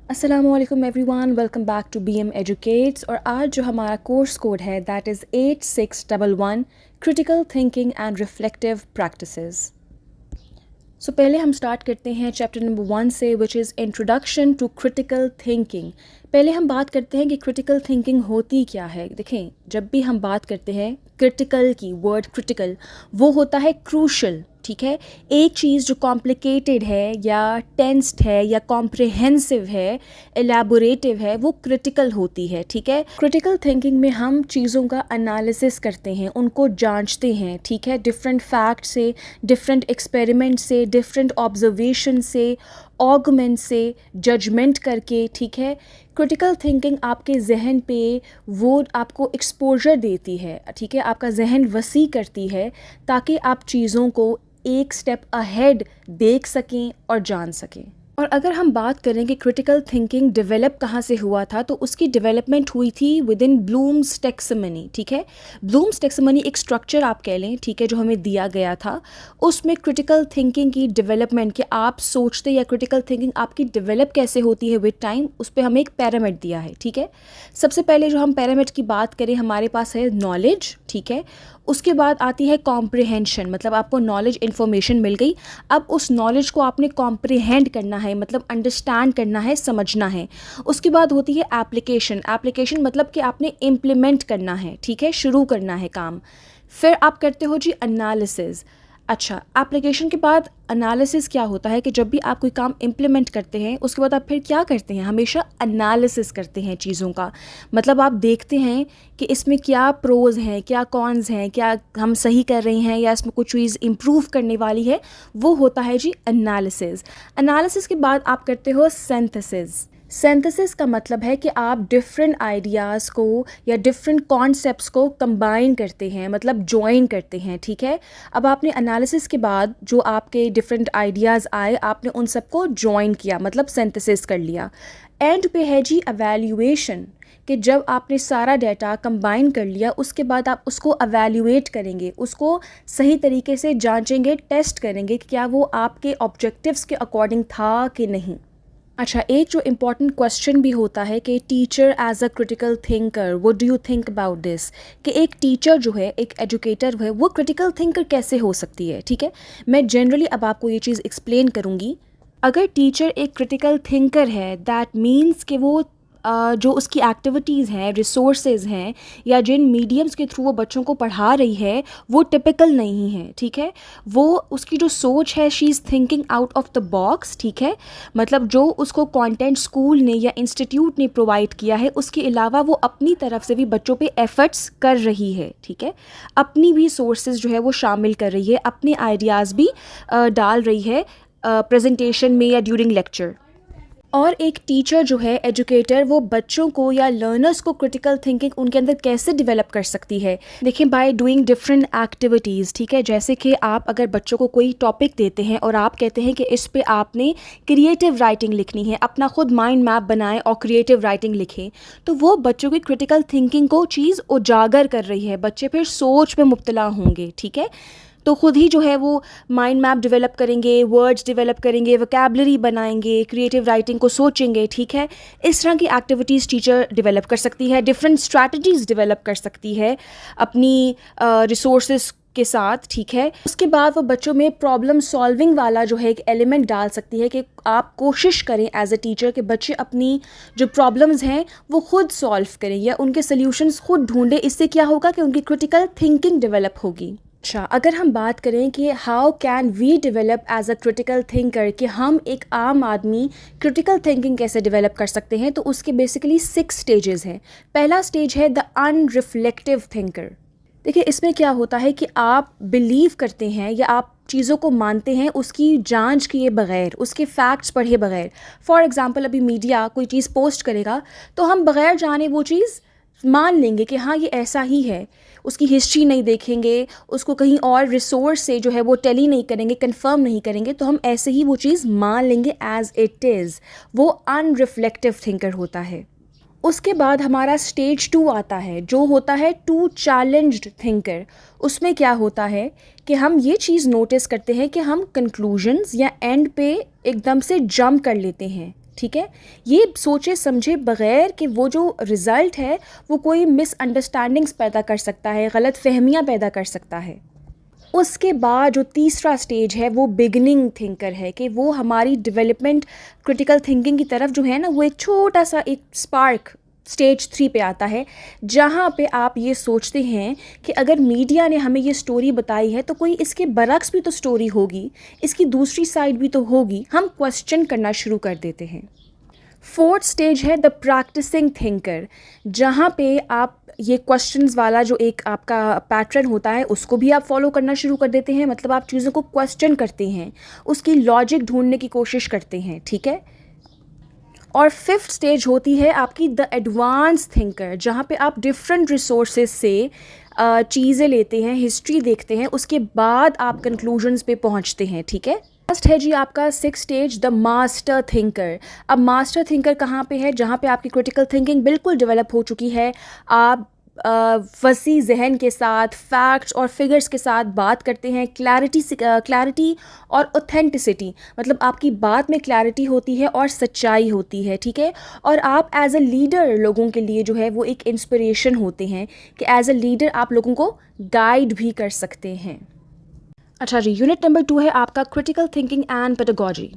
अस्सलामुअलैकुम everyone, welcome back to BM educates. और आज जो हमारा कोर्स कोड है that is 8611 critical thinking and reflective practices. So पहले हम स्टार्ट करते हैं चैप्टर नंबर 1 से, which is introduction to critical thinking. पहले हम बात करते हैं कि क्रिटिकल थिंकिंग होती क्या है। देखें, जब भी हम बात करते हैं क्रिटिकल की, वर्ड क्रिटिकल वो होता है क्रूशल, ठीक है। एक चीज़ जो कॉम्प्लिकेटेड है या टेंस्ड है या कॉम्प्रिहेंसिव है, एलैबोरेटिव है, वो क्रिटिकल होती है, ठीक है। क्रिटिकल थिंकिंग में हम चीज़ों का एनालिसिस करते हैं, उनको जांचते हैं, ठीक है, डिफरेंट फैक्ट से, डिफरेंट एक्सपेरिमेंट से, डिफरेंट ऑब्जर्वेशन से, ऑर्गुमेंट से, जजमेंट करके, ठीक है। क्रिटिकल थिंकिंग आपके जहन पे वो आपको एक्सपोजर देती है, ठीक है, आपका जहन वसी करती है ताकि आप चीज़ों को एक स्टेप अहेड देख सकें और जान सकें। और अगर हम बात करें कि क्रिटिकल थिंकिंग डेवलप कहाँ से हुआ था, तो उसकी डेवलपमेंट हुई थी विद इन ब्लूम्स टैक्सोनॉमी, ठीक है। ब्लूम्स टैक्सोनॉमी एक स्ट्रक्चर आप कह लें, ठीक है, जो हमें दिया गया था। उसमें क्रिटिकल थिंकिंग की डेवलपमेंट, कि आप सोचते या क्रिटिकल थिंकिंग आपकी डेवलप कैसे होती है विद टाइम, उस पर हमें एक पैरामिड दिया है, ठीक है। सबसे पहले जो हम पैरामिड की बात करें, हमारे पास है नॉलेज, ठीक है। उसके बाद आती है कॉम्प्रिहेंशन, मतलब आपको नॉलेज इन्फॉर्मेशन मिल गई, अब उस नॉलेज को आपने कॉम्प्रिहेंड करना है, मतलब अंडरस्टैंड करना है, समझना है। उसके बाद होती है एप्लीकेशन। एप्लीकेशन मतलब कि आपने इम्प्लीमेंट करना है, ठीक है, शुरू करना है काम। फिर आप करते हो जी एनालिसिस। अच्छा, एप्लीकेशन के बाद एनालिसिस क्या होता है कि जब भी आप कोई काम इम्प्लीमेंट करते हैं उसके बाद आप फिर क्या करते हैं, हमेशा एनालिसिस करते हैं चीज़ों का। मतलब आप देखते हैं कि इसमें क्या प्रोज हैं, क्या कॉन्स हैं, क्या हम सही कर रहे हैं या इसमें कुछ चीज़ इम्प्रूव करने वाली है, वो होता है जी एनालिसिस। एनालिसिस के बाद आप करते हो सिंथेसिस। सिंथेसिस का मतलब है कि आप डिफरेंट आइडियाज़ को या डिफरेंट कॉन्सेप्ट्स को कंबाइन करते हैं, मतलब जॉइन करते हैं, ठीक है। अब आपने एनालिसिस के बाद जो आपके डिफरेंट आइडियाज़ आए, आपने उन सबको जॉइन किया, मतलब सिंथेसिस कर लिया। एंड पे है जी एवेल्यूएशन, कि जब आपने सारा डाटा कंबाइन कर लिया उसके बाद आप उसको एवेल्यूएट करेंगे, उसको सही तरीके से जांचेंगे, टेस्ट करेंगे कि क्या वो आपके ऑब्जेक्टिव्स के अकॉर्डिंग था कि नहीं। अच्छा, एक जो इम्पॉर्टेंट क्वेश्चन भी होता है कि teacher as a critical thinker, what do you think about this, कि एक टीचर जो है, एक एजुकेटर है, वो क्रिटिकल थिंकर कैसे हो सकती है, ठीक है। मैं जनरली अब आपको ये चीज़ एक्सप्लेन करूँगी। अगर टीचर एक क्रिटिकल थिंकर है, दैट मीन्स कि वो जो उसकी एक्टिविटीज़ हैं, रिसोर्सेज हैं, या जिन मीडियम्स के थ्रू वो बच्चों को पढ़ा रही है वो टिपिकल नहीं है, ठीक है। वो उसकी जो सोच है, she is thinking out of the box, ठीक है। मतलब जो उसको कंटेंट स्कूल ने या इंस्टीट्यूट ने प्रोवाइड किया है, उसके अलावा वो अपनी तरफ से भी बच्चों पे एफर्ट्स कर रही है, ठीक है। अपनी भी सोर्सेज जो है वो शामिल कर रही है, अपने आइडियाज़ भी डाल रही है प्रेजेंटेशन में या ड्यूरिंग लेक्चर। और एक टीचर जो है, एजुकेटर, वो बच्चों को या लर्नर्स को क्रिटिकल थिंकिंग उनके अंदर कैसे डेवलप कर सकती है। देखिए, बाय डूइंग डिफरेंट एक्टिविटीज़, ठीक है। जैसे कि आप अगर बच्चों को कोई टॉपिक देते हैं और आप कहते हैं कि इस पे आपने क्रिएटिव राइटिंग लिखनी है, अपना खुद माइंड मैप बनाएं और क्रिएटिव राइटिंग लिखें, तो वो बच्चों की क्रिटिकल थिंकिंग को चीज़ उजागर कर रही है, बच्चे फिर सोच में मुब्तला होंगे, ठीक है। तो ख़ुद ही जो है वो माइंड मैप डेवलप करेंगे, वर्ड्स डेवलप करेंगे, वोकैबुलरी बनाएंगे, क्रिएटिव राइटिंग को सोचेंगे, ठीक है। इस तरह की एक्टिविटीज़ टीचर डेवलप कर सकती है, डिफरेंट स्ट्रैटेजीज़ डेवलप कर सकती है अपनी रिसोर्सेज के साथ, ठीक है। उसके बाद वो बच्चों में प्रॉब्लम सॉल्विंग वाला जो है एक एलिमेंट डाल सकती है कि आप कोशिश करें एज अ टीचर कि बच्चे अपनी जो प्रॉब्लम्स हैं वो खुद सॉल्व करें या उनके सल्यूशंस खुद ढूंढें। इससे क्या होगा कि उनकी क्रिटिकल थिंकिंग डेवलप होगी। अच्छा, अगर हम बात करें कि how can we develop as a critical thinker, कि हम एक आम आदमी क्रिटिकल थिंकिंग कैसे डेवलप कर सकते हैं, तो उसके बेसिकली 6 स्टेजेस हैं। पहला स्टेज है द अनरिफ्लेक्टिव थिंकर। देखिए, इसमें क्या होता है कि आप बिलीव करते हैं या आप चीज़ों को मानते हैं उसकी जांच किए बगैर, उसके फैक्ट्स पढ़े बगैर। फॉर एग्ज़ाम्पल, अभी मीडिया कोई चीज़ पोस्ट करेगा तो हम बगैर जाने वो चीज़ मान लेंगे कि हाँ ये ऐसा ही है, उसकी हिस्ट्री नहीं देखेंगे, उसको कहीं और रिसोर्स से जो है वो टेली नहीं करेंगे, कंफर्म नहीं करेंगे, तो हम ऐसे ही वो चीज़ मान लेंगे एज इट इज़। वो अनरिफ्लेक्टिव थिंकर होता है। उसके बाद हमारा स्टेज 2 आता है, जो होता है टू चैलेंज्ड थिंकर। उसमें क्या होता है कि हम ये चीज़ नोटिस करते हैं कि हम कंक्लूजन्स या एंड पे एकदम से जंप कर लेते हैं, ठीक है। ये सोचे समझे बगैर कि वो जो रिज़ल्ट है वो कोई मिसअंडरस्टैंडिंग्स पैदा कर सकता है, गलत फहमियाँ पैदा कर सकता है। उसके बाद जो तीसरा स्टेज है वो बिगनिंग थिंकर है, कि वो हमारी डेवलपमेंट क्रिटिकल थिंकिंग की तरफ जो है ना, वो एक छोटा सा एक स्पार्क स्टेज 3 पे आता है, जहाँ पे आप ये सोचते हैं कि अगर मीडिया ने हमें ये स्टोरी बताई है तो कोई इसके बरक्स भी तो स्टोरी होगी, इसकी दूसरी साइड भी तो होगी। हम क्वेश्चन करना शुरू कर देते हैं। फोर्थ स्टेज है द प्रैक्टिसिंग थिंकर, जहाँ पे आप ये क्वेश्चंस वाला जो एक आपका पैटर्न होता है उसको भी आप फॉलो करना शुरू कर देते हैं। मतलब आप चीज़ों को क्वेश्चन करते हैं, उसकी लॉजिक ढूंढने की कोशिश करते हैं, ठीक है। और फिफ्थ स्टेज होती है आपकी द एडवांस थिंकर, जहाँ पे आप डिफरेंट रिसोर्सेज से चीज़ें लेते हैं, हिस्ट्री देखते हैं, उसके बाद आप कंक्लूजन्स पे पहुँचते हैं, ठीक है। लास्ट है जी आपका six stage the master thinker. अब मास्टर थिंकर कहाँ पे है? जहाँ पे आपकी क्रिटिकल थिंकिंग बिल्कुल डेवलप हो चुकी है, आप वसी जहन के साथ फैक्ट्स और फिगर्स के साथ बात करते हैं, क्लैरिटी और ऑथेंटिसिटी, मतलब आपकी बात में क्लैरिटी होती है और सच्चाई होती है, ठीक है। और आप एज अ लीडर लोगों के लिए जो है वो एक इंस्पिरेशन होते हैं, कि एज अ लीडर आप लोगों को गाइड भी कर सकते हैं। अच्छा जी, यूनिट नंबर 2 है आपका क्रिटिकल थिंकिंग एंड पेडागोजी।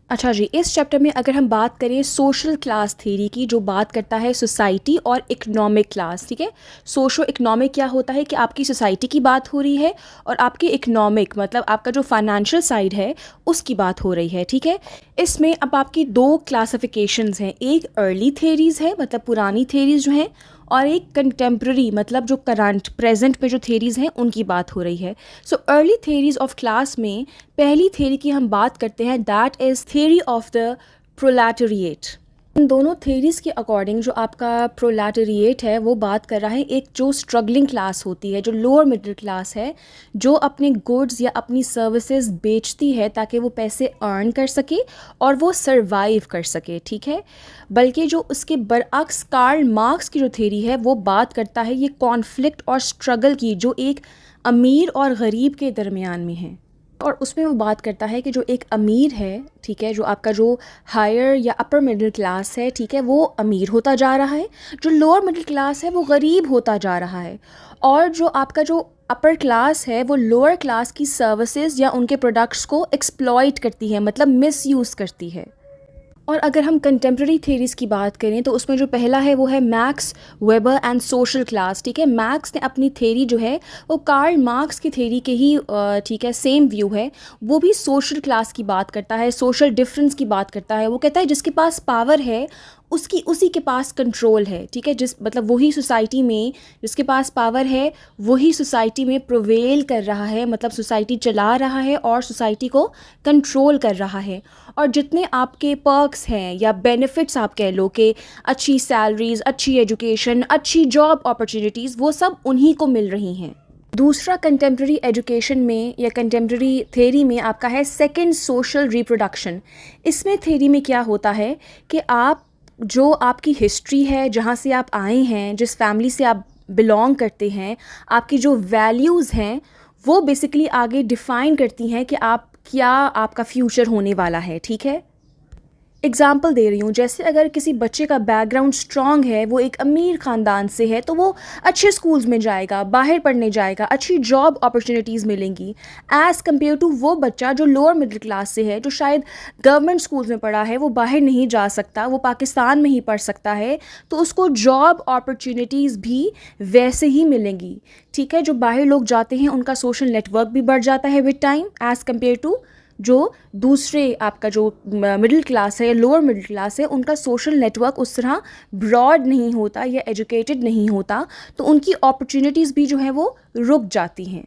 अच्छा जी, इस चैप्टर में अगर हम बात करें सोशल क्लास थ्योरी की, जो बात करता है सोसाइटी और इकोनॉमिक क्लास, ठीक है। सोशो इकोनॉमिक क्या होता है कि आपकी सोसाइटी की बात हो रही है, और आपकी इकोनॉमिक मतलब आपका जो फाइनेंशियल साइड है उसकी बात हो रही है, ठीक है। इसमें अब आपकी दो क्लासिफिकेशंस हैं, एक अर्ली थ्योरीज़ है मतलब पुरानी थ्योरीज़ जो हैं, और एक कंटेम्प्रेरी मतलब जो करंट प्रेजेंट में जो थ्योरीज़ हैं उनकी बात हो रही है। So early theories of class में पहली थ्योरी की हम बात करते हैं, that is theory of the proletariat. इन दोनों थ्योरीज़ के अकॉर्डिंग जो आपका प्रोलेटेरिएट है वो बात कर रहा है एक जो स्ट्रगलिंग क्लास होती है, जो लोअर मिडिल क्लास है, जो अपने गुड्स या अपनी सर्विसेज बेचती है ताकि वो पैसे अर्न कर सके और वो सरवाइव कर सके, ठीक है। बल्कि जो उसके बरअक्स कार्ल मार्क्स की जो थ्योरी है वो बात करता है ये कॉन्फ्लिक्ट और स्ट्रगल की, जो एक अमीर और गरीब के दरमियान में है। और उसमें वो बात करता है कि जो एक अमीर है, ठीक है, जो आपका जो हायर या अपर मिडिल क्लास है, ठीक है, वो अमीर होता जा रहा है, जो लोअर मिडिल क्लास है वो गरीब होता जा रहा है, और जो आपका जो अपर क्लास है वो लोअर क्लास की सर्विसेज या उनके प्रोडक्ट्स को एक्सप्लॉइट करती है, मतलब मिसयूज़ करती है। और अगर हम कंटेम्प्रेरी थ्योरीज़ की बात करें तो उसमें जो पहला है वो है max weber and social class, ठीक है। मैक्स ने अपनी थ्योरी जो है वो कार्ल मार्क्स की थ्योरी के ही ठीक है सेम व्यू है, वो भी सोशल क्लास की बात करता है, सोशल डिफरेंस की बात करता है। वो कहता है जिसके पास पावर है उसी के पास कंट्रोल है, ठीक है। जिस मतलब वही सोसाइटी में जिसके पास पावर है वही सोसाइटी में प्रोवेल कर रहा है, मतलब सोसाइटी चला रहा है और सोसाइटी को कंट्रोल कर रहा है। और जितने आपके पर्क्स हैं या बेनिफिट्स आप कह लो, कि अच्छी सैलरीज, अच्छी एजुकेशन, अच्छी जॉब अपॉर्चुनिटीज़, वो सब उन्हीं को मिल रही हैं। दूसरा कंटेम्प्रेरी एजुकेशन में या कंटेम्प्रेरी थ्योरी में आपका है सेकंड सोशल रिप्रोडक्शन। इसमें थ्योरी में क्या होता है कि आप जो आपकी हिस्ट्री है, जहाँ से आप आए हैं, जिस फैमिली से आप बिलोंग करते हैं, आपकी जो वैल्यूज़ हैं वो बेसिकली आगे डिफ़ाइन करती हैं कि आप क्या आपका फ्यूचर होने वाला है, ठीक है। एग्ज़ाम्पल दे रही हूँ, जैसे अगर किसी बच्चे का बैकग्राउंड स्ट्रॉन्ग है, वो एक अमीर ख़ानदान से है, तो वो अच्छे स्कूल्स में जाएगा, बाहर पढ़ने जाएगा, अच्छी जॉब अपॉर्चुनिटीज़ मिलेंगी, एज़ कम्पेयर टू वो बच्चा जो लोअर मिडिल क्लास से है, जो शायद गवर्नमेंट स्कूल्स में पढ़ा है, वो बाहर नहीं जा सकता, वो पाकिस्तान में ही पढ़ सकता है, तो उसको जॉब अपॉर्चुनिटीज़ भी वैसे ही मिलेंगी, ठीक है। जो बाहर लोग जाते हैं उनका सोशल नेटवर्क भी बढ़ जाता है with time, as compare to जो दूसरे आपका जो मिडिल क्लास है या लोअर मिडिल क्लास है, उनका सोशल नेटवर्क उस तरह ब्रॉड नहीं होता या एजुकेटेड नहीं होता, तो उनकी अपॉर्चुनिटीज़ भी जो है वो रुक जाती हैं।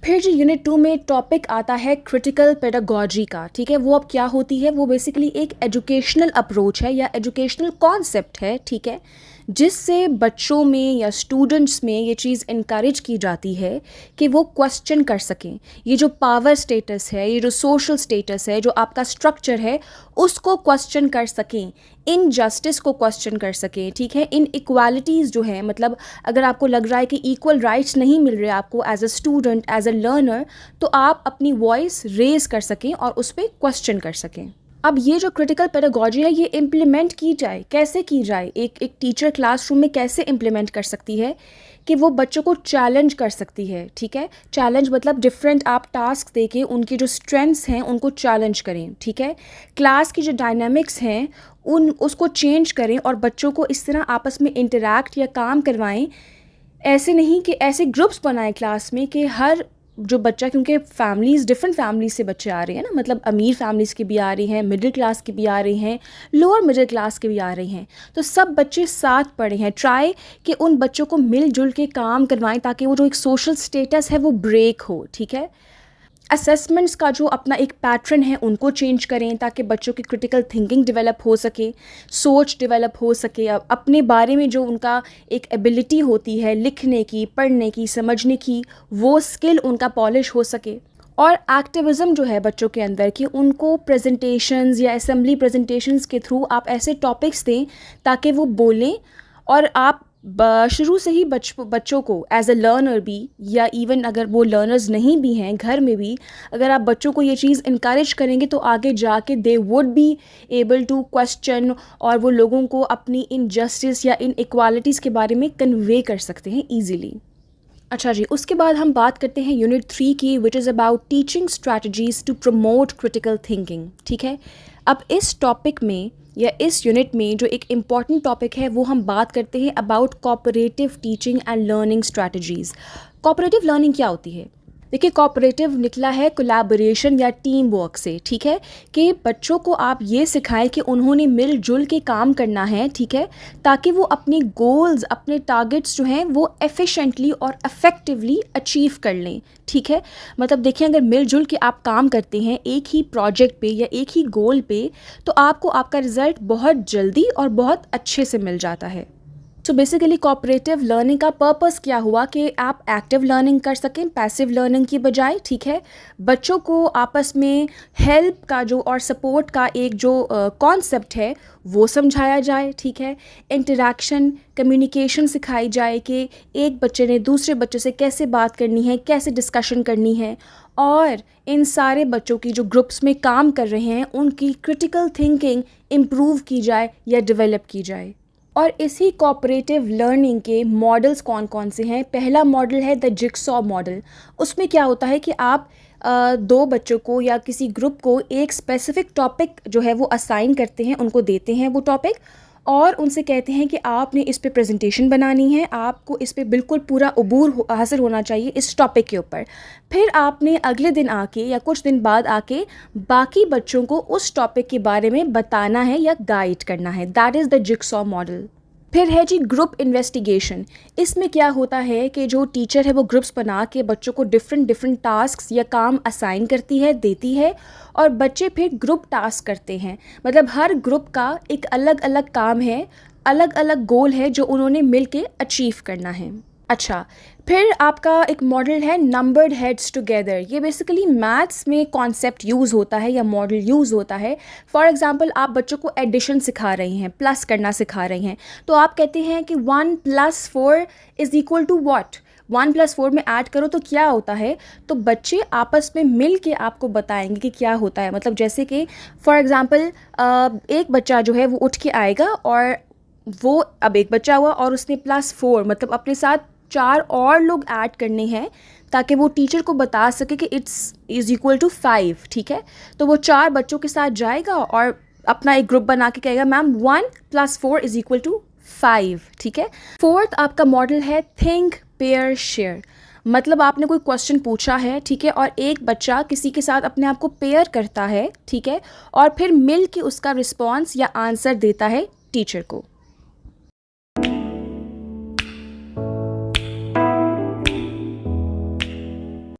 फिर जो यूनिट 2 में टॉपिक आता है क्रिटिकल पेडागोजी का, ठीक है। वो अब क्या होती है, वो बेसिकली एक एजुकेशनल अप्रोच है या एजुकेशनल कॉन्सेप्ट है, ठीक है, जिससे बच्चों में या स्टूडेंट्स में ये चीज़ इनकरेज की जाती है कि वो क्वेश्चन कर सकें। ये जो पावर स्टेटस है, ये जो सोशल स्टेटस है, जो आपका स्ट्रक्चर है, उसको क्वेश्चन कर सकें, इनजस्टिस को क्वेश्चन कर सकें, ठीक है। इन इक्वालिटीज़ जो है, मतलब अगर आपको लग रहा है कि इक्वल राइट्स नहीं मिल रहे आपको as a student, as a learner, तो आप अपनी वॉइस रेज कर सकें और उस पर क्वेश्चन कर सकें। अब ये जो क्रिटिकल पेडागोजी है ये इम्प्लीमेंट की जाए, कैसे की जाए, एक टीचर क्लासरूम में कैसे इम्प्लीमेंट कर सकती है कि वो बच्चों को चैलेंज कर सकती है, ठीक है। चैलेंज मतलब डिफरेंट आप टास्क दे के उनकी जो स्ट्रेंथ्स हैं उनको चैलेंज करें, ठीक है। क्लास की जो डायनामिक्स हैं उसको चेंज करें और बच्चों को इस तरह आपस में इंटरैक्ट या काम करवाएं। ऐसे नहीं कि ऐसे ग्रुप्स बनाएं क्लास में कि हर जो बच्चा, क्योंकि फैमिलीज़ डिफरेंट फैमिलीज से बच्चे आ रहे हैं ना, मतलब अमीर फैमिलीज़ के भी आ रही हैं, मिडिल क्लास के भी आ रहे हैं, लोअर मिडिल क्लास के भी आ रहे हैं, तो सब बच्चे साथ पढ़े हैं। ट्राई कि उन बच्चों को मिलजुल के काम करवाएं ताकि वो जो एक सोशल स्टेटस है वो ब्रेक हो, ठीक है। असेसमेंट्स का जो अपना एक पैटर्न है उनको चेंज करें ताकि बच्चों की क्रिटिकल थिंकिंग डेवलप हो सके, सोच डेवलप हो सके, अपने बारे में जो उनका एक एबिलिटी होती है लिखने की, पढ़ने की, समझने की, वो स्किल उनका पॉलिश हो सके। और एक्टिविज़म जो है बच्चों के अंदर की, उनको प्रेजेंटेशंस या असेंबली प्रेजेंटेशंस के थ्रू आप ऐसे टॉपिक्स दें ताकि वो बोलें और आप शुरू से ही बच्चों को एज अ लर्नर भी, या इवन अगर वो लर्नर्स नहीं भी हैं घर में भी, अगर आप बच्चों को ये चीज़ इनकरेज करेंगे तो आगे जाके they would be able to question और वो लोगों को अपनी इनजस्टिस या इनइक्वालिटीज़ के बारे में कन्वे कर सकते हैं ईजीली। अच्छा जी, उसके बाद हम बात करते हैं यूनिट 3 की, which is about teaching strategies to promote critical thinking, ठीक है। अब इस टॉपिक में या इस यूनिट में जो एक इम्पॉर्टेंट टॉपिक है वो हम बात करते हैं about cooperative teaching and learning strategies. Cooperative learning क्या होती है? देखिए, कोऑपरेटिव निकला है कोलैबोरेशन या टीम वर्क से, ठीक है, कि बच्चों को आप ये सिखाएं कि उन्होंने मिलजुल के काम करना है, ठीक है, ताकि वो अपने गोल्स, अपने टारगेट्स जो हैं वो एफिशिएंटली और इफ़ेक्टिवली अचीव कर लें, ठीक है। मतलब देखिए, अगर मिलजुल के आप काम करते हैं एक ही प्रोजेक्ट पे या एक ही गोल पे, तो आपको आपका रिज़ल्ट बहुत जल्दी और बहुत अच्छे से मिल जाता है। सो बेसिकली कोऑपरेटिव लर्निंग का पर्पस क्या हुआ कि आप एक्टिव लर्निंग कर सकें पैसिव लर्निंग की बजाय, ठीक है। बच्चों को आपस में हेल्प का जो और सपोर्ट का एक जो कॉन्सेप्ट है वो समझाया जाए, ठीक है। इंटरेक्शन, कम्युनिकेशन सिखाई जाए कि एक बच्चे ने दूसरे बच्चे से कैसे बात करनी है, कैसे डिस्कशन करनी है, और इन सारे बच्चों की जो ग्रुप्स में काम कर रहे हैं उनकी क्रिटिकल थिंकिंग इम्प्रूव की जाए या डेवलप की जाए। और इसी कोऑपरेटिव लर्निंग के मॉडल्स कौन कौन से हैं? पहला मॉडल है द जिक्सॉ मॉडल। उसमें क्या होता है कि आप दो बच्चों को या किसी ग्रुप को एक स्पेसिफिक टॉपिक जो है वो असाइन करते हैं, उनको देते हैं वो टॉपिक, और उनसे कहते हैं कि आपने इस पे प्रेजेंटेशन बनानी है, आपको इस पे बिल्कुल पूरा अबूर हासिल होना चाहिए इस टॉपिक के ऊपर। फिर आपने अगले दिन आके या कुछ दिन बाद आके बाकी बच्चों को उस टॉपिक के बारे में बताना है या गाइड करना है। That is the jigsaw model. फिर है जी ग्रुप इन्वेस्टिगेशन। इसमें क्या होता है कि जो टीचर है वो ग्रुप्स बना के बच्चों को डिफरेंट टास्क्स या काम असाइन करती है, देती है, और बच्चे फिर ग्रुप टास्क करते हैं। मतलब हर ग्रुप का एक अलग अलग काम है, अलग अलग गोल है जो उन्होंने मिल के अचीव करना है। अच्छा, फिर आपका एक मॉडल है नंबर्ड हेड्स टुगेदर। ये बेसिकली मैथ्स में कॉन्सेप्ट यूज़ होता है या मॉडल यूज़ होता है। फॉर एग्जांपल, आप बच्चों को एडिशन सिखा रही हैं, प्लस करना सिखा रही हैं, तो आप कहते हैं कि 1 + 4 इज़ इक्वल टू व्हाट, 1 + 4 में ऐड करो तो क्या होता है। तो बच्चे आपस में मिल के आपको बताएंगे कि क्या होता है। मतलब जैसे कि फॉर एग्ज़ाम्पल एक बच्चा जो है वो उठ के आएगा और वो, अब एक बच्चा हुआ और उसने +4 मतलब अपने साथ 4 और लोग ऐड करने हैं ताकि वो टीचर को बता सके कि इट्स इज़ इक्वल टू 5, ठीक है। तो वो 4 बच्चों के साथ जाएगा और अपना एक ग्रुप बना के कहेगा मैम 1 + 4 इज़ इक्वल टू 5, ठीक है। फोर्थ आपका मॉडल है थिंक पेयर शेयर। मतलब आपने कोई क्वेश्चन पूछा है, ठीक है, और एक बच्चा किसी के साथ अपने आप को पेयर करता है, ठीक है, और फिर मिल के उसका रिस्पॉन्स या आंसर देता है टीचर को।